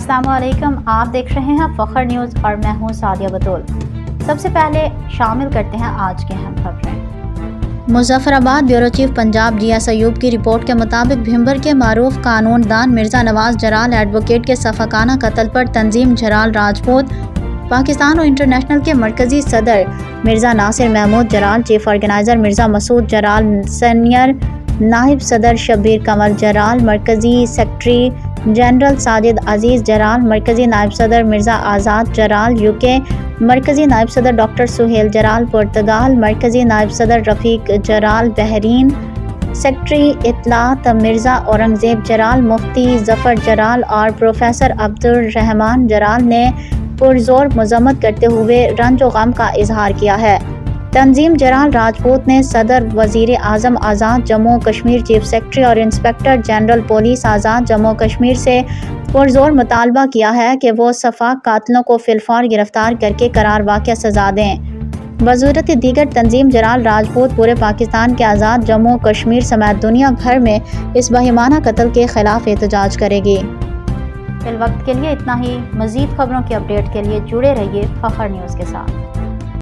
अस्सलामुअलैकुम, आप देख रहे हैं फखर न्यूज़ और मैं हूं सादिया बतूल। सबसे पहले शामिल करते हैं आज की अहम खबरें। Muzaffarabad bureau chief Punjab GS Ayub की रिपोर्ट के मुताबिक भिंबर के मारूफ कानूनदान मिर्ज़ा नवाज जराल एडवोकेट के सफ़ाकाना कत्ल पर तंजीम जराल राजपूत, पाकिस्तान और इंटरनेशनल के मरकज़ी सदर Mirza Nasir Mahmood Jarral, chief organiser Mirza Masood Jarral, senior नाहिब सदर शब्बीर कमर जराल, मरकज़ी सेक्रेटरी जनरल साजिद अजीज़ जराल, मरकज़ी नायब सदर मिर्ज़ा आज़ाद जराल UK, मरकज़ी नायब सदर डॉक्टर सुहेल जराल पुर्तगाल, मरकज़ी नायब सदर रफ़ीक जराल बहरीन, सेक्रेटरी इत्तलात मिर्ज़ा औरंगज़ेब जराल, मुफ्ती ज़फ़र जराल और प्रोफेसर अब्दुल रहमान जराल ने पुरज़ोर मज़म्मत करते हुए रंज व गम का इजहार किया है। तंजीम जराल राजपूत ने सदर, वज़ीर आज़म आज़ाद जम्मू कश्मीर, चीफ सेक्रेटरी और इंस्पेक्टर जनरल पुलिस आज़ाद जम्मू कश्मीर से पुरज़ोर मुतालबा किया है कि वो सफ़ाक कातिलों को फिलफौर गिरफ्तार करके करार वाक़या सज़ा दें। बज़ूरत दीगर तंजीम जराल राजपूत पूरे पाकिस्तान के आज़ाद जम्मू कश्मीर समेत दुनिया भर में इस बहिमाना कत्ल के ख़िलाफ़ एहतजाज करेगी। फिल वक्त के लिए इतना ही। मज़ीद खबरों की अपडेट के लिए जुड़े रहिए फखर न्यूज़ के साथ।